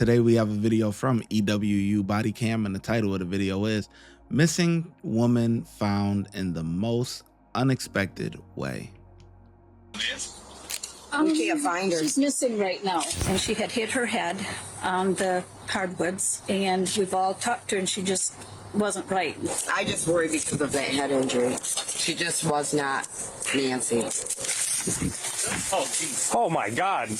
Today we have a video from EWU Body Cam, and the title of the video is Missing Woman Found in the Most Unexpected Way. We can't find her. She's missing right now, and she had hit her head on the hardwoods, and we've all talked to her, and she just wasn't right. I just worry because of that head injury. She just was not Nancy. Oh my God.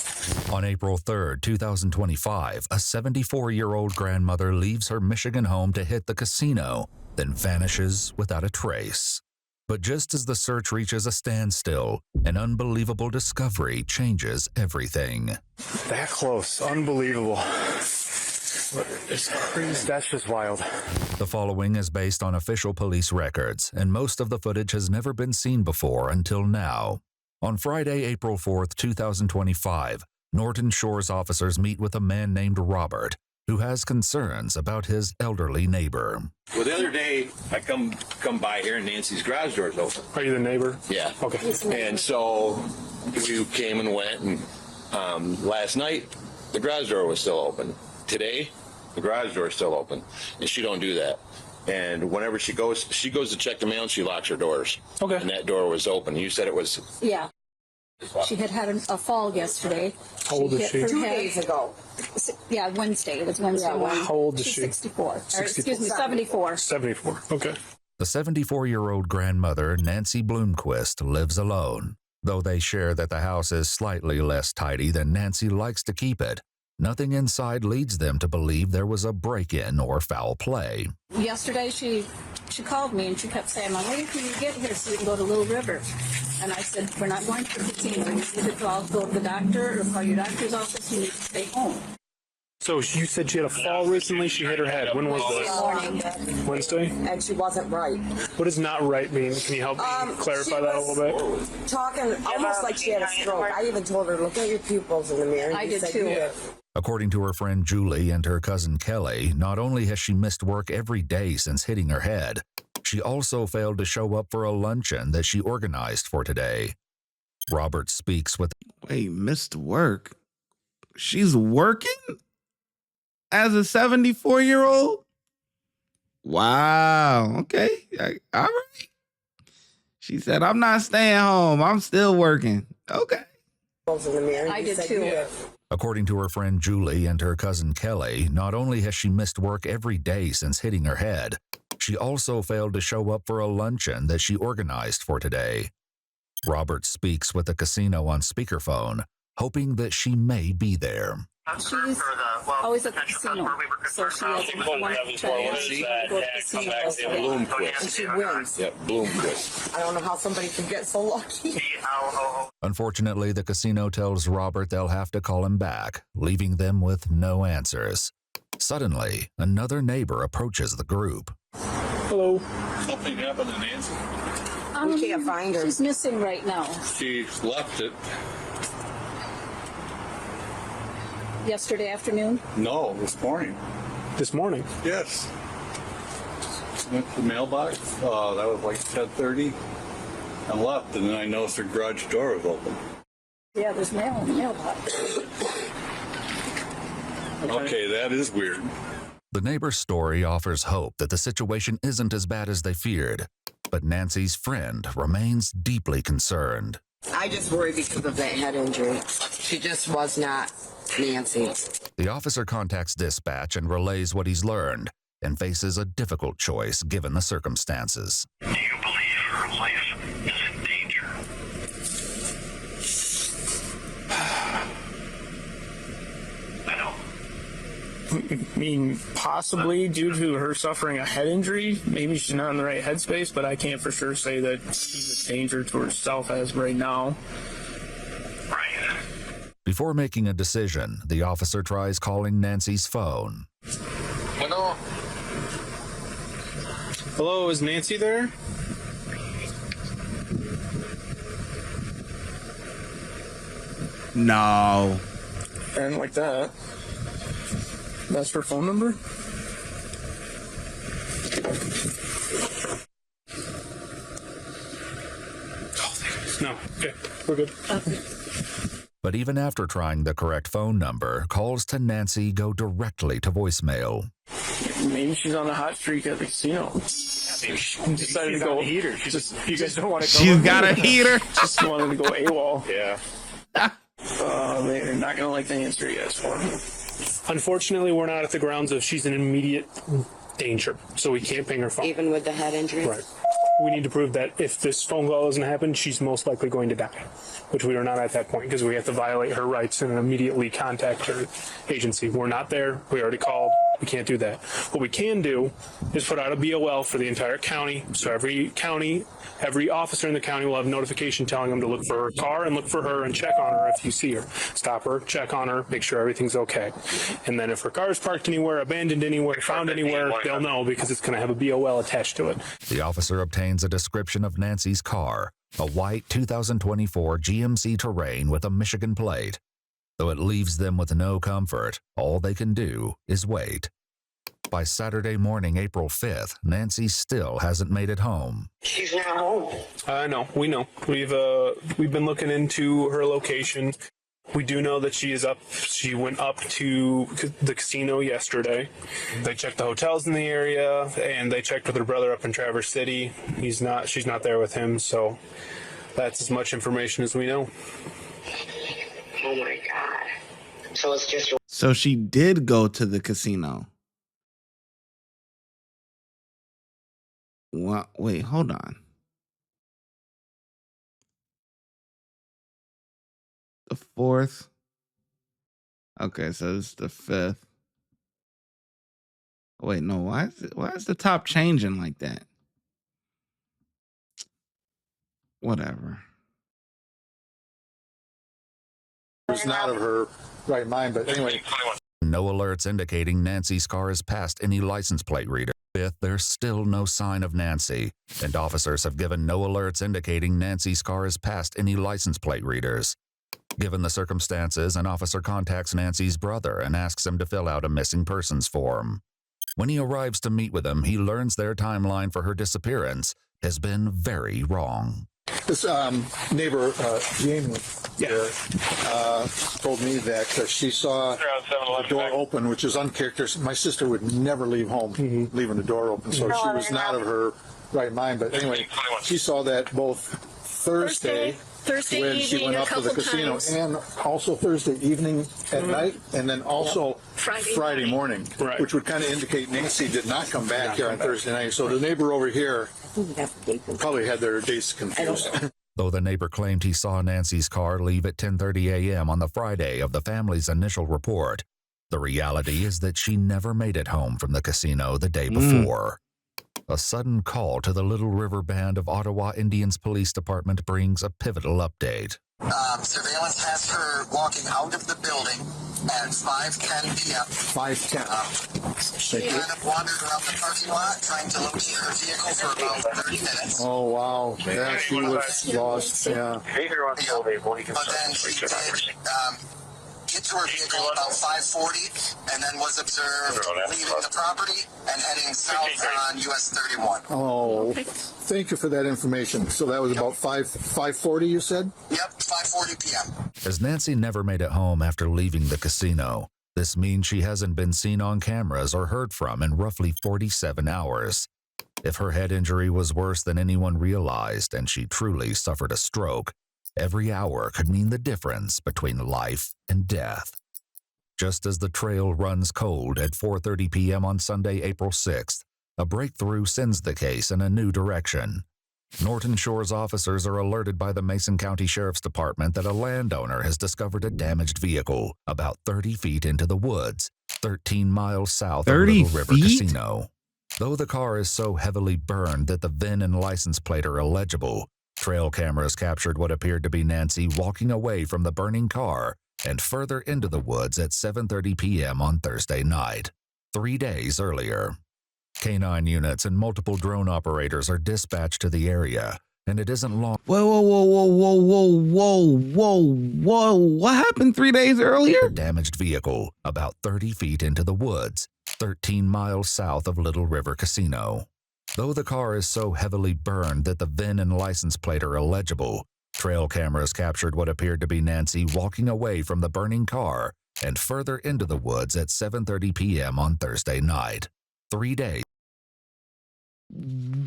On April 3rd, 2025, a 74-year-old grandmother leaves her Michigan home to hit the casino, then vanishes without a trace. But just as the search reaches a standstill, an unbelievable discovery changes everything. That close. Unbelievable. It's crazy. That's just wild. The following is based on official police records, and most of the footage has never been seen before until now. On Friday, April 4th, 2025, Norton Shores officers meet with a man named Robert, who has concerns about his elderly neighbor. Well, the other day, I come by here and Nancy's garage door's open. Are you the neighbor? Yeah. Okay. And so we came and went, and last night, the garage door was still open. Today, the garage door is still open, and she don't do that. And whenever she goes to check the mail, and she locks her doors. Okay. And that door was open. You said it was... Yeah. She had a fall yesterday. How old is she? 2 days ago. Yeah, Wednesday. It was Wednesday. Yeah, how old is She's she? 64. Or, excuse me, 74. 74. Okay. The 74-year-old grandmother, Nancy Bloomquist, lives alone. Though they share that the house is slightly less tidy than Nancy likes to keep it, nothing inside leads them to believe there was a break-in or foul play. Yesterday, she called me, and she kept saying, "Mom, when can you get here so we can go to Little River?" And I said, "We're not going to the casino. You need to go to the doctor or call your doctor's office. You need to stay home." So you said she had a fall recently. She hit her head. When was this? Morning. Wednesday? And she wasn't right. What does not right mean? Can you help me clarify that a little bit? Talking almost like she had a stroke. I even told her, look at your pupils in the mirror. I You did said too. you did. According to her friend Julie and her cousin Kelly, not only has she missed work every day since hitting her head, she also failed to show up for a luncheon that she organized for today. Robert speaks with... Wait, missed work? She's working as a 74-year-old? Wow. Okay. All right. She said, "I'm not staying home. I'm still working." Okay. Pupils in the mirror. I You did said too. you did. According to her friend Julie and her cousin Kelly, not only has she missed work every day since hitting her head, she also failed to show up for a luncheon that she organized for today. Robert speaks with the casino on speakerphone, hoping that she may be there. She's always at the casino, so she hasn't wanted to go to the casino yesterday. Bloomquist. And she wins. Yep, Bloomquist. I don't know how somebody could get so lucky. Unfortunately, the casino tells Robert they'll have to call him back, leaving them with no answers. Suddenly, another neighbor approaches the group. Hello. Something happened to Nancy. We can't find her. She's missing right now. She left it. Yesterday afternoon. No, this morning. This morning? Yes. Went to the mailbox. That was like 10:30. And left, and then I noticed her garage door was open. Yeah, there's mail in the mailbox. Okay, that is weird. The neighbor's story offers hope that the situation isn't as bad as they feared, but Nancy's friend remains deeply concerned. I just worry because of that head injury. She just was not Nancy. The officer contacts dispatch and relays what he's learned, and faces a difficult choice given the circumstances. Do you believe her life is in danger? I know. I mean, possibly due to her suffering a head injury. Maybe she's not in the right headspace, but I can't for sure say that she's a danger to herself as of right now. Right. Before making a decision, the officer tries calling Nancy's phone. Bueno. Hello, is Nancy there? No. And like that. That's her phone number? No. Okay, we're good. But even after trying the correct phone number, calls to Nancy go directly to voicemail. Maybe she's on a hot streak at the casino. Maybe she decided to go heater. You guys don't want to go. She's got a heater. Just wanted to go AWOL. Yeah. They're not going to like the answer you asked for. Unfortunately, we're not at the grounds of she's in immediate danger, so we can't ping her phone. Even with the head injury? Right. We need to prove that if this phone call doesn't happen, she's most likely going to die, which we are not at that point because we have to violate her rights and immediately contact her agency. We're not there. We already called. We can't do that. What we can do is put out a BOL for the entire county. So every officer in the county will have notification telling them to look for her car and look for her and check on her if you see her. Stop her, check on her, make sure everything's okay. And then if her car is parked anywhere, abandoned anywhere, found anywhere, they'll know because it's going to have a BOL attached to it. The officer obtains a description of Nancy's car, a white 2024 GMC Terrain with a Michigan plate. Though it leaves them with no comfort, all they can do is wait. By Saturday morning, April 5th, Nancy still hasn't made it home. She's not home. No, we know. We've been looking into her location. We do know that she is up. She went up to the casino yesterday. They checked the hotels in the area, and they checked with her brother up in Traverse City. She's not there with him, so that's as much information as we know. Oh my God. So it's just. So she did go to the casino. Well, wait, hold on. The 4th. Okay, so it's the 5th. Wait, no, why is the top changing like that? Whatever. Was not of her right mind, but anyway. No alerts indicating Nancy's car has passed any license plate reader. Fifth, there's still no sign of Nancy, and officers have given no alerts indicating Nancy's car has passed any license plate readers. Given the circumstances, an officer contacts Nancy's brother and asks him to fill out a missing persons form. When he arrives to meet with him, he learns their timeline for her disappearance has been very wrong. This neighbor, Jamie, told me that she saw the door open, which is uncharacteristic. My sister would never leave home leaving the door open, so she was not of her right mind. But anyway, she saw that both Thursday when she went up to the casino and also Thursday evening at night, and then also Friday morning, which would kind of indicate Nancy did not come back here on Thursday night. So the neighbor over here probably had their dates confused. Though the neighbor claimed he saw Nancy's car leave at 10:30 a.m. on the Friday of the family's initial report, the reality is that she never made it home from the casino the day before. A sudden call to the Little River Band of Ottawa Indians Police Department brings a pivotal update. Surveillance has her walking out of the building at 5:10 p.m. 5:10. She kind of wandered around the parking lot trying to locate her vehicle for about 30 minutes. Oh, wow. Yeah, she was lost. Yeah. But then she did get to her vehicle about 5:40 and then was observed leaving the property and heading south on US 31. Oh, thank you for that information. So that was about 5:40, you said? Yep, 5:40 p.m. As Nancy never made it home after leaving the casino, this means she hasn't been seen on cameras or heard from in roughly 47 hours. If her head injury was worse than anyone realized and she truly suffered a stroke, every hour could mean the difference between life and death. Just as the trail runs cold at 4:30 p.m. on Sunday, April 6th, a breakthrough sends the case in a new direction. Norton Shores officers are alerted by the Mason County Sheriff's Department that a landowner has discovered a damaged vehicle about 30 feet into the woods, 13 miles south of Little River Casino. Though the car is so heavily burned that the VIN and license plate are illegible, trail cameras captured what appeared to be Nancy walking away from the burning car and further into the woods at 7:30 p.m. on Thursday night, 3 days earlier. K-9 units and multiple drone operators are dispatched to the area, and it isn't long. Whoa. What happened 3 days earlier? Damaged vehicle about 30 feet into the woods, 13 miles south of Little River Casino. Though the car is so heavily burned that the VIN and license plate are illegible, Trail cameras captured what appeared to be Nancy walking away from the burning car and further into the woods at 7:30 p.m. on Thursday night. 3 days.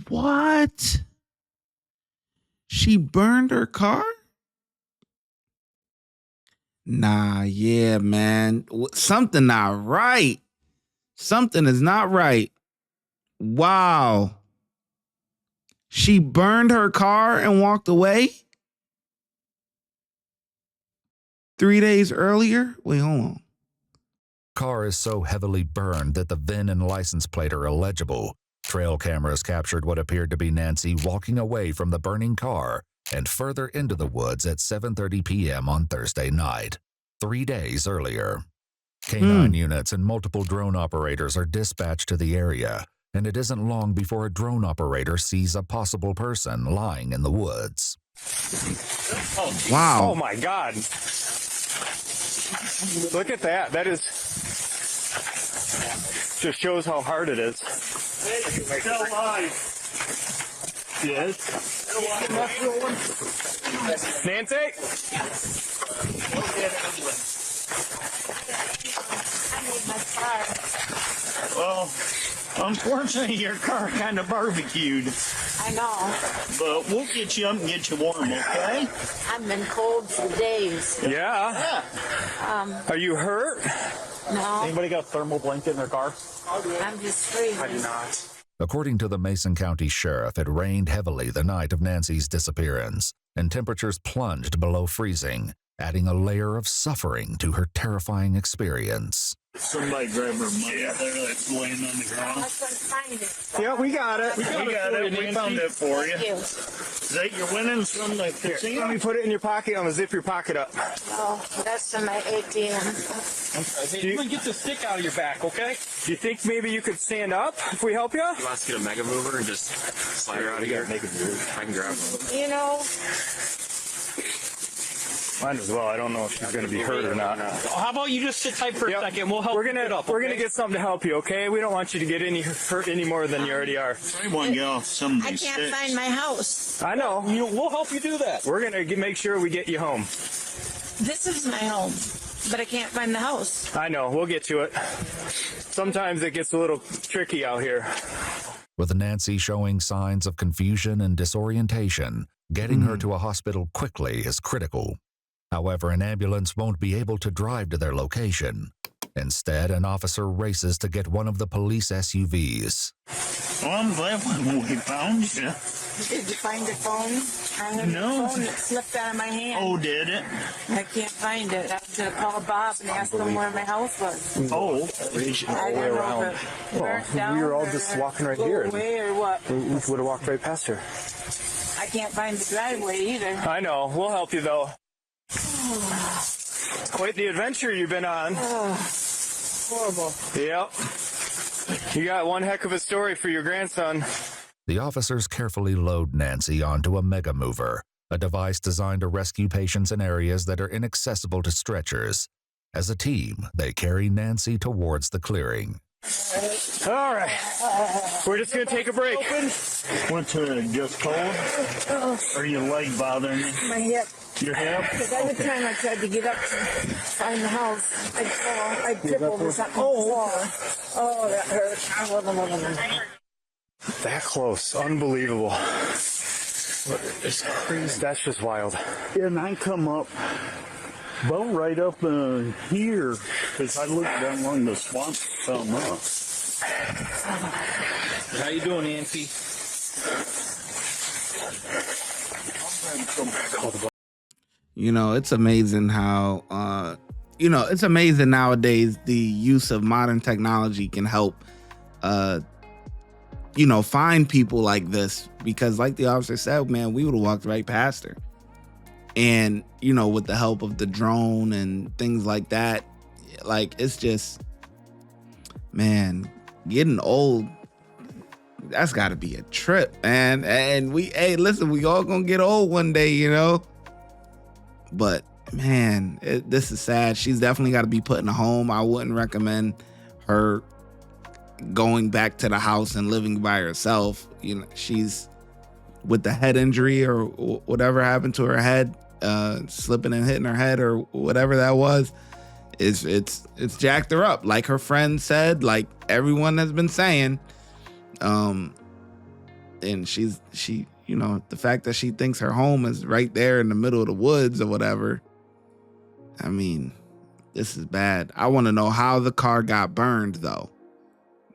What? She burned her car? Nah, yeah, man. Something not right. Something is not right. Wow. She burned her car and walked away? 3 days earlier? Wait, hold on. Car is so heavily burned that the VIN and license plate are illegible. Trail cameras captured what appeared to be Nancy walking away from the burning car and further into the woods at 7:30 p.m. on Thursday night. 3 days earlier. K-9 units and multiple drone operators are dispatched to the area, and it isn't long before a drone operator sees a possible person lying in the woods. Wow. Oh my God. Look at that. That is just shows how hard it is. Still alive. Yes. Nancy? Well, unfortunately, your car kind of barbecued. I know. But we'll get you up and get you warm, okay? I've been cold for days. Yeah. Are you hurt? No, Anybody got a thermal blanket in their car? I'm just freezing. I do not. According to the Mason County Sheriff, it rained heavily the night of Nancy's disappearance, and temperatures plunged below freezing, adding a layer of suffering to her terrifying experience. Somebody grab her money there that's laying on the I ground. couldn't find it. Yeah, we got it. We got it. We found it for you. Thank you. Is that your winnings from the Let casino? me put it in your pocket. I'm going to zip your pocket up. Oh, that's in my ATM. Hey, you can get the stick out of your back, okay? Do you think maybe you could stand up if we help you? You want us to get a mega mover and just slide her out of here? I can grab her. You know, Might as well. I don't know if she's going to be hurt or not. How about you just sit tight for Yep. a second? We'll help We're you gonna get up. we're okay? gonna get something to help you, okay? We don't want you to get any hurt any more than you already are. I want to get off some of I these can't sticks. find my house. I know. We'll help you do that. We're gonna make sure we get you home. This is my home, but I can't find the house. I know. We'll get to it. Sometimes it gets a little tricky out here. With Nancy showing signs of confusion and disorientation, getting her to a hospital quickly is critical. However, an ambulance won't be able to drive to their location. Instead, an officer races to get one of the police SUVs. Well, I'm glad we found you. Did you find the phone? I have No. the phone that slipped out of my hand. Oh, did it? I can't find it. I was going to call Bob and ask him where my house was. Oh. I don't know if it burnt down we were all or just walking right blew here. away or what. We would have walked right past her. I can't find the driveway either. I know. We'll help you, though. Quite the adventure you've been on. Horrible. Yep. You got one heck of a story for your grandson. The officers carefully load Nancy onto a mega mover, a device designed to rescue patients in areas that are inaccessible to stretchers. As a team, they carry Nancy towards the clearing. All right. We're just going to take a break. What's just cold? Or your leg bothering you? My hip. Your hip? Because every time I tried to get up to find the house, I'd fall. I'd trip over something. Oh, that hurt. That close. Unbelievable. It's crazy. That's just wild. And I come up about right up here because I looked down along the swamp and come up. How you doing, Nancy? You know, it's amazing how, it's amazing nowadays the use of modern technology can help, find people like this. Because like the officer said, man, we would have walked right past her. And, with the help of the drone and things like that, like, it's just, man, getting old, that's got to be a trip, man. And we all gonna get old one day, But man, this is sad. She's definitely got to be put in a home. I wouldn't recommend her going back to the house and living by herself. She's with the head injury or whatever happened to her head, slipping and hitting her head or whatever that was, it's jacked her up. Like her friend said, like everyone has been saying, and she, you know, the fact that she thinks her home is right there in the middle of the woods or whatever. I mean, this is bad. I want to know how the car got burned though.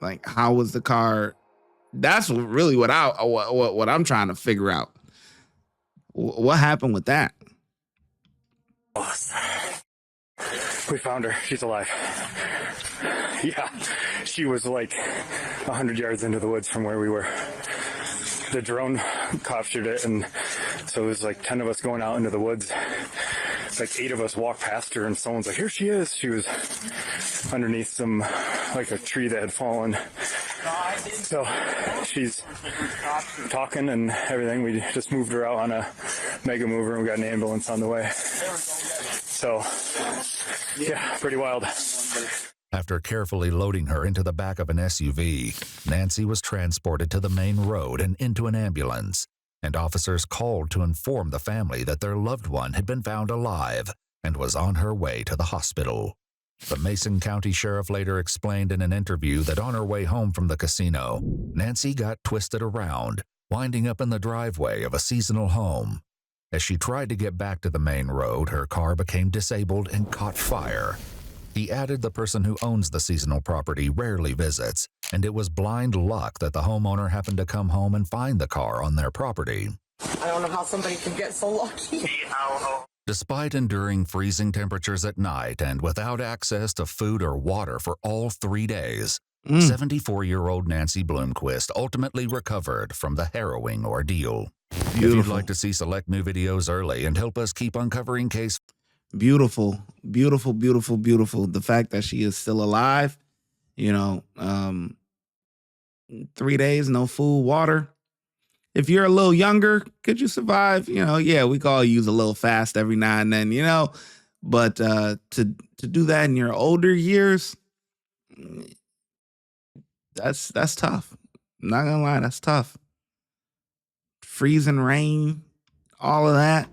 Like, how was the car? That's really what I'm trying to figure out. What happened with that? We found her. She's alive. Yeah, she was like 100 yards into the woods from where we were. The drone captured it, and so it was like 10 of us going out into the woods. Like 8 of us walked past her, and someone's like, "Here she is." She was underneath some, like a tree that had fallen. So she's talking and everything. We just moved her out on a mega mover, and we got an ambulance on the way. So, yeah, pretty wild. After carefully loading her into the back of an SUV, Nancy was transported to the main road and into an ambulance, and officers called to inform the family that their loved one had been found alive and was on her way to the hospital. The Mason County Sheriff later explained in an interview that on her way home from the casino, Nancy got twisted around, winding up in the driveway of a seasonal home. As she tried to get back to the main road, her car became disabled and caught fire. He added the person who owns the seasonal property rarely visits, and it was blind luck that the homeowner happened to come home and find the car on their property. I don't know how somebody could get so lucky. Despite enduring freezing temperatures at night and without access to food or water for all 3 days, 74-year-old Nancy Bloomquist ultimately recovered from the harrowing ordeal. Beautiful. If you'd like to see select new videos early and help us keep uncovering case... Beautiful, beautiful, beautiful, beautiful. The fact that she is still alive, you know, 3 days, no food, water. If you're a little younger, could you survive? You know, yeah, we could all use a little fast every now and then, you know, but to do that in your older years, that's tough. I'm not gonna lie, that's tough. Freezing rain, all of that.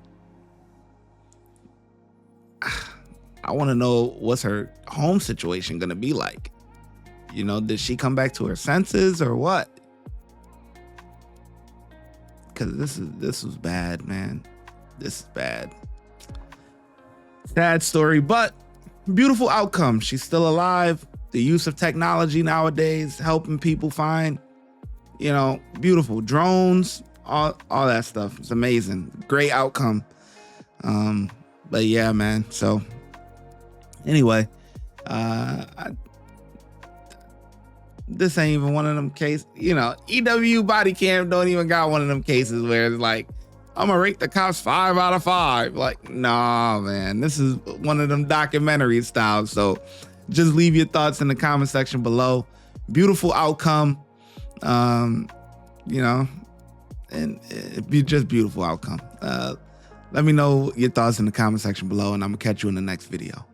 I want to know what's her home situation going to be like. You know, did she come back to her senses or what? Because this was bad, man. This is bad. Sad story, but beautiful outcome. She's still alive. The use of technology nowadays helping people find, you know, beautiful drones, all that stuff. It's amazing. Great outcome. But yeah, man. So anyway, this ain't even one of them cases. You know, EW body cam don't even got one of them cases where it's like, I'm gonna rate the cops 5 out of 5. Like, nah, man. This is one of them documentary styles. So just leave your thoughts in the comment section below. Beautiful outcome. You know, and it'd be just beautiful outcome. Let me know your thoughts in the comment section below, and I'm gonna catch you in the next video.